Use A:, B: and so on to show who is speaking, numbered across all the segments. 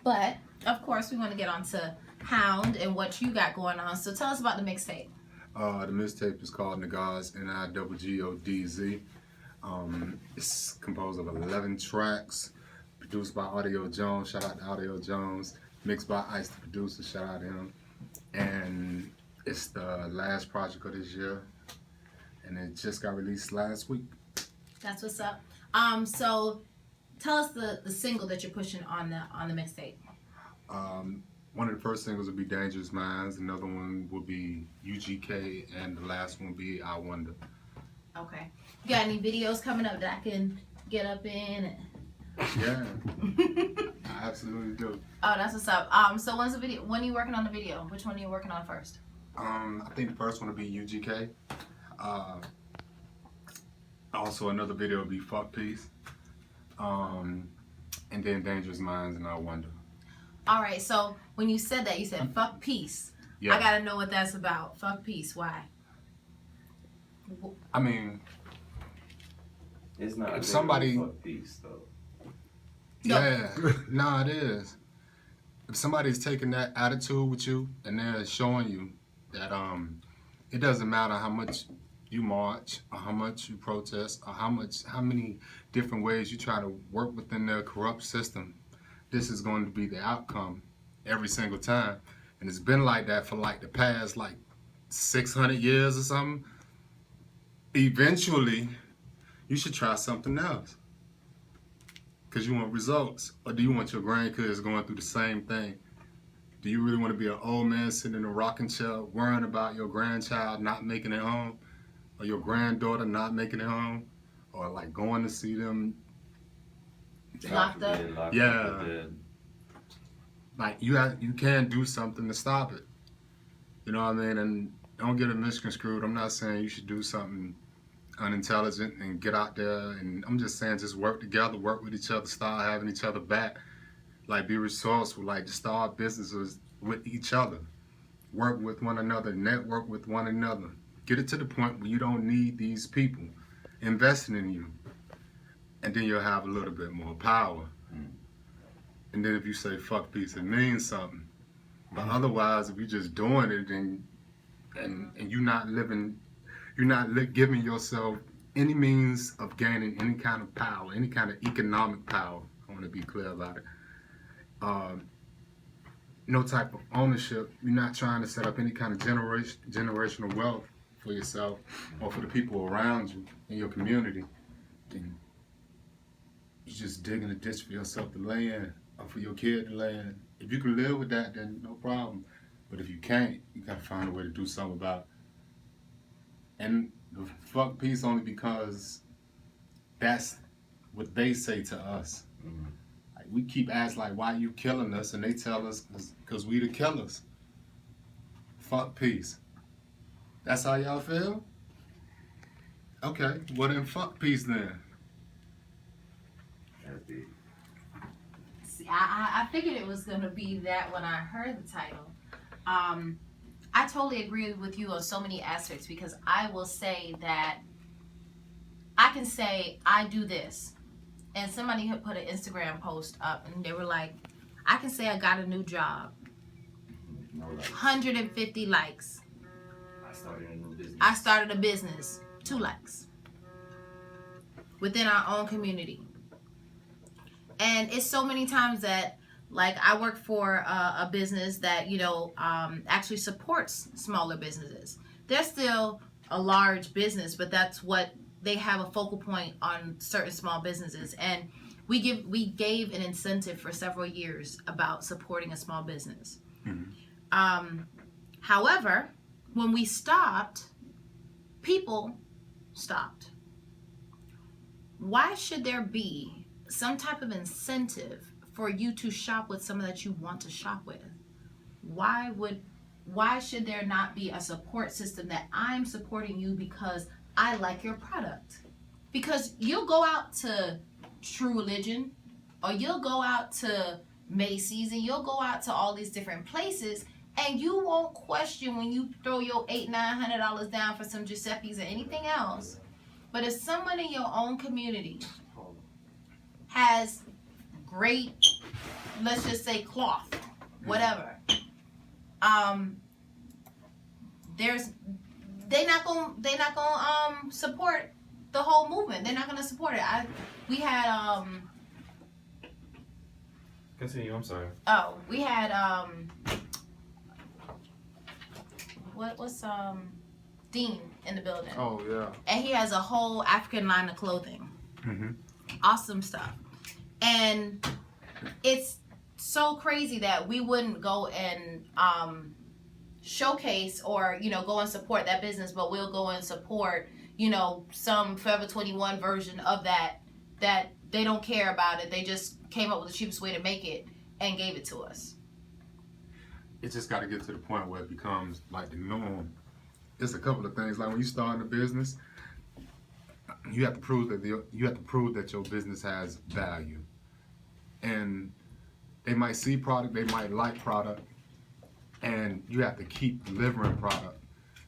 A: But of course, we want to get on to Hound and what you got going on. So tell us about the mixtape.
B: The mixtape is called Nigaz, N-I-G-G-O-D-Z. It's composed of 11 tracks, produced by Audio Jones. Shout out to Audio Jones. Mixed by Ice, the producer. Shout out to him. And it's the last project of this year, and it just got released last week.
A: That's what's up. So tell us the single that you're pushing on the mixtape.
B: One of the first singles will be Dangerous Minds. Another one will be UGK, and the last one will be I Wonder.
A: Okay. You got any videos coming up that I can get up in?
B: Yeah, I absolutely do.
A: Oh, that's what's up. So when's the video? When are you working on the video? Which one are you working on first?
B: I think the first one will be UGK. Also, another video will be Fuck Peace. And then Dangerous Minds and I Wonder.
A: All right. So when you said that, you said Fuck Peace.
B: Yeah.
A: I gotta know what that's about. Fuck Peace. Why?
B: I mean,
C: it's not.
B: If somebody,
C: fuck peace though.
B: Yeah, no, it is. If somebody's taking that attitude with you and they're showing you that it doesn't matter how much you march or how much you protest or how many different ways you try to work within their corrupt system, this is going to be the outcome every single time. And it's been like that for like the past like 600 years or something. Eventually, you should try something else. Because you want results. Or do you want your grandkids going through the same thing? Do you really want to be an old man sitting in a rocking chair worrying about your grandchild not making it home? Or your granddaughter not making it home? Or like going to see them
A: Locked up?
B: Yeah. Like you can do something to stop it. You know what I mean? And don't get it misconstrued. I'm not saying you should do something unintelligent and get out there, and I'm just saying just work together, work with each other, start having each other back, like be resourceful, like just start businesses with each other, work with one another, network with one another, get it to the point where you don't need these people investing in you, and then you'll have a little bit more power. And then if you say fuck peace, it means something. But otherwise, if you're just doing it and you're not living, you're not giving yourself any means of gaining any kind of power, any kind of economic power. I want to be clear about it. No type of ownership. You're not trying to set up any kind of generational wealth for yourself or for the people around you in your community. Then you're just digging a ditch for yourself to lay in or for your kid to lay in. If you can live with that, then no problem. But if you can't, you got to find a way to do something about it. And the fuck peace only because that's what they say to us. Like we keep asking like, why you killing us? And they tell us because we the killers. Fuck peace. That's how y'all feel? Okay, well then fuck peace then.
C: That's big.
A: See, I figured it was gonna be that when I heard the title. I totally agree with you on so many aspects because I will say that I can say I do this, and somebody had put an Instagram post up and they were like, I can say I got a new job,
C: No likes.
A: 150 likes.
C: I started a new business.
A: I started a business, 2 likes within our own community. And it's so many times that like I work for a business that, you know, actually supports smaller businesses. They're still a large business, but that's what they have a focal point on certain small businesses. And we gave an incentive for several years about supporting a small business. However, when we stopped, people stopped. Why should there be some type of incentive for you to shop with someone that you want to shop with? Why should there not be a support system that I'm supporting you because I like your product? Because you'll go out to True Religion or you'll go out to Macy's and you'll go out to all these different places and you won't question when you throw your $800-900 down for some Giuseppe's or anything else. But if someone in your own community has great let's just say cloth, whatever. They're not gonna support the whole movement. They're not gonna support it. We had
D: Continue. I'm sorry.
A: we had what's Dean in the building.
B: Oh yeah.
A: And he has a whole African line of clothing.
B: Mm-hmm.
A: Awesome stuff. And it's so crazy that we wouldn't go and showcase or, go and support that business, but we'll go and support, some Forever 21 version of that they don't care about it. They just came up with the cheapest way to make it and gave it to us.
B: It just got to get to the point where it becomes like the norm. There's a couple of things, like when you start a business, you have to prove that your business has value, and they might see product, they might like product, and you have to keep delivering product,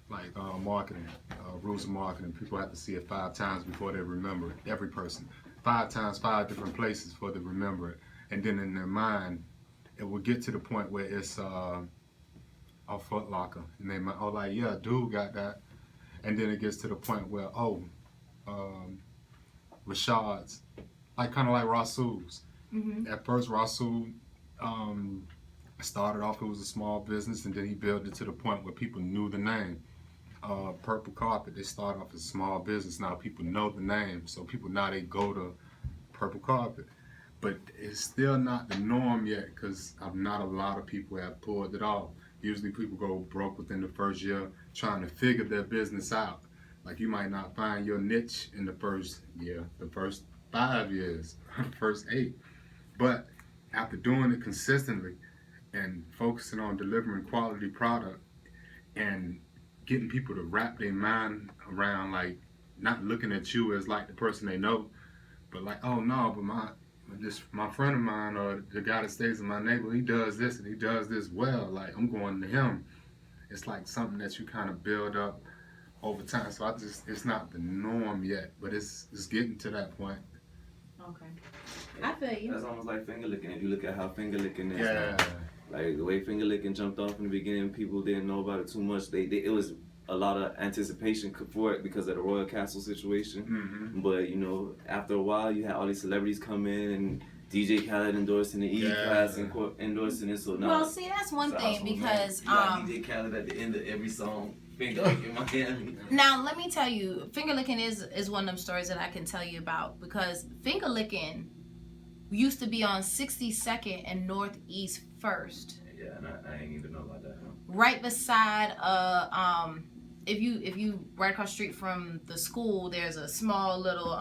B: like marketing, rules of marketing. People have to see it 5 times before they remember it. Every person, 5 times, 5 different places before they remember it, and then in their mind, it will get to the point where it's a Foot Locker, and they might, like, yeah, dude got that, and then it gets to the point where, Rashad's, like kind of like Rasul's.
A: Mm-hmm.
B: At first, Rasul started off, it was a small business, and then he built it to the point where people knew the name. Purple Carpet, they started off as a small business. Now people know the name, so people now they go to Purple Carpet. But it's still not the norm yet, because not a lot of people have pulled it off. Usually people go broke within the first year trying to figure their business out. Like, you might not find your niche in the first year, the first 5 years, the first 8. But after doing it consistently and focusing on delivering quality product and getting people to wrap their mind around, like, not looking at you as like the person they know, but like, oh no, but my friend of mine, or the guy that stays in my neighborhood, he does this and he does this well. Like, I'm going to him. It's like something that you kind of build up over time. So it's not the norm yet, but it's getting to that point.
A: Okay. I feel you.
C: That's almost like finger licking. If you look at how finger licking is,
B: Yeah.
C: like the way finger licking jumped off in the beginning, people didn't know about it too much. It was a lot of anticipation for it because of the Royal Castle situation.
B: Mm-hmm.
C: But after a while, you had all these celebrities come in and DJ Khaled endorsing the E-Class and endorsing it. So now,
A: Well, see, that's one thing because
C: you got DJ Khaled at the end of every song. Finger licking Miami.
A: Now let me tell you, finger licking is one of them stories that I can tell you about, because finger licking used to be on 62nd and Northeast 1st.
C: Yeah, and I ain't even know about that. Huh?
A: Right beside if you right across the street from the school, there's a small little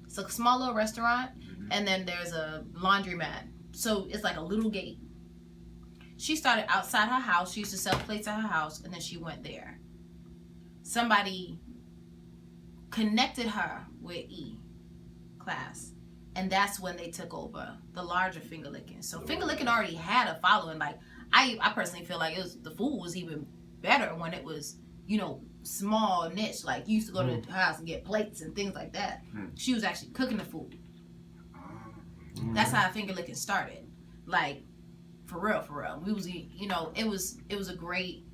A: it's a small little restaurant, and then there's a laundromat. So it's like a little gate. She started outside her house. She used to sell plates at her house, and then she went there. Somebody connected her with E-Class, and that's when they took over the larger finger licking. So finger licking already had a following. Like, I personally feel like the food was even better when it was, small niche. Like, you used to go to her house and get plates and things like that. She was actually cooking the food. That's how finger licking started. Like, for real. We was, it was a great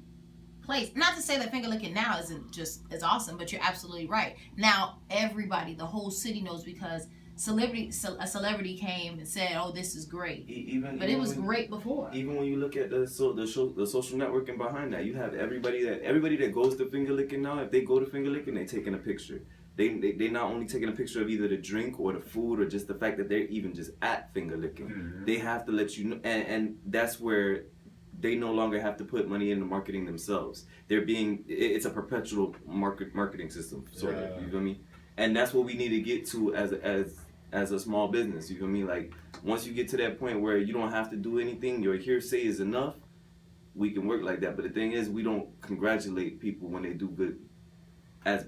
A: place. Not to say that finger licking now isn't just as awesome, but you're absolutely right. Now everybody, the whole city knows, because a celebrity came and said, "Oh, this is great." But it was great before.
C: Even when you look at the social networking behind that, you have everybody that goes to finger licking now. If they go to finger licking, they taking a picture. They not only taking a picture of either the drink or the food or just the fact that they're even just at finger licking. Mm-hmm. They have to let you know, and that's where they no longer have to put money into marketing themselves. It's a perpetual marketing system, sort of. You feel me? And that's what we need to get to as a small business. You feel me? Like, once you get to that point where you don't have to do anything, your hearsay is enough, we can work like that. But the thing is, we don't congratulate people when they do good. As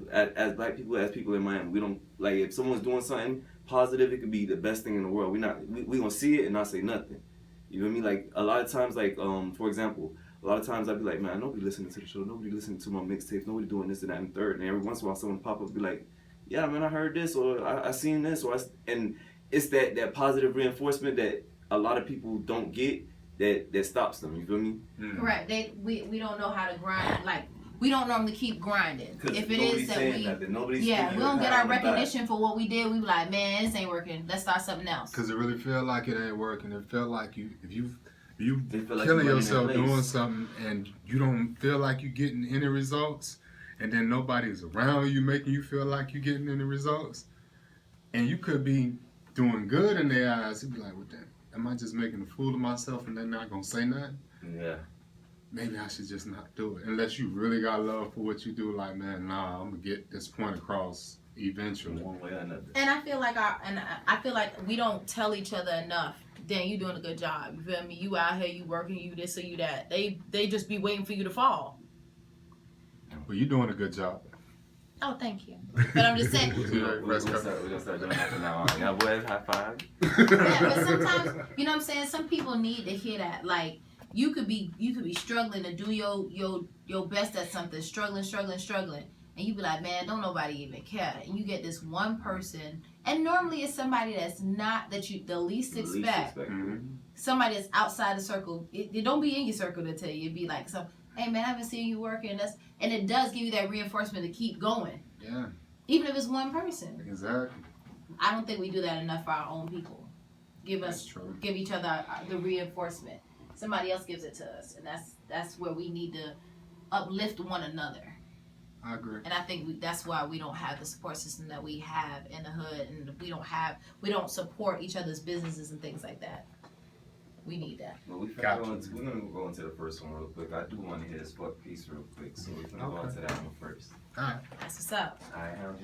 C: black people, as people in Miami, we don't, like, if someone's doing something positive, it could be the best thing in the world. We gonna see it and not say nothing. You know what I mean? Like, a lot of times, like, for example, a lot of times I'd be like, man, nobody listening to the show, nobody listening to my mixtapes, nobody doing this and that and third. And every once in a while, someone pop up and be like, yeah, man, I heard this, or I seen this, and it's that positive reinforcement that a lot of people don't get that stops them. You feel me?
A: Correct. We don't know how to grind. Like, we don't normally keep grinding.
C: Because
A: If it
C: nobody's
A: is that
C: saying
A: we,
C: nothing. Nobody's
A: yeah,
C: speaking
A: we don't
C: with
A: get
C: pat
A: our
C: on the back.
A: recognition for what we did. We be like, man, this ain't working. Let's start something else.
B: Because it really feel like it ain't working. It feel like if you
C: They feel like
B: killing
C: you're running
B: yourself
C: their place.
B: doing something and you don't feel like you getting any results, and then nobody's around you making you feel like you getting any results, and you could be doing good in their eyes. You'd be like, well, damn, am I just making a fool of myself and they're not gonna say nothing?
C: Yeah.
B: Maybe I should just not do it. Unless you really got love for what you do, like, man, nah, I'm gonna get this point across eventually.
C: One way or another.
A: And I feel like we don't tell each other enough. Dan, you doing a good job. You feel me? You out here, you working, you this or you that. They just be waiting for you to fall.
B: Well, you're doing a good job.
A: Oh, thank you. But I'm just saying.
C: We're gonna start doing that from now on. Yeah, boys, high five.
A: Yeah, but sometimes, you know what I'm saying? Some people need to hear that. Like, you could be struggling to do your best at something, struggling, and you be like, man, don't nobody even care. And you get this one person, and normally it's somebody that's not that you the least expect. Somebody that's outside the circle. It don't be in your circle to tell you. It'd be like some, hey man, I haven't seen you working. And it does give you that reinforcement to keep going.
B: Yeah,
A: Even if it's one person.
B: exactly.
A: I don't think we do that enough for our own people.
B: That's true.
A: Give each other the reinforcement. Somebody else gives it to us, and that's where we need to uplift one another.
B: I agree.
A: And I think that's why we don't have the support system that we have in the hood, and we don't support each other's businesses and things like that. We need that.
C: Well, we're gonna go into the first one real quick. I do want to hear this fuck piece real quick, so we're gonna go into that one first.
B: All right.
A: That's what's up.
C: I have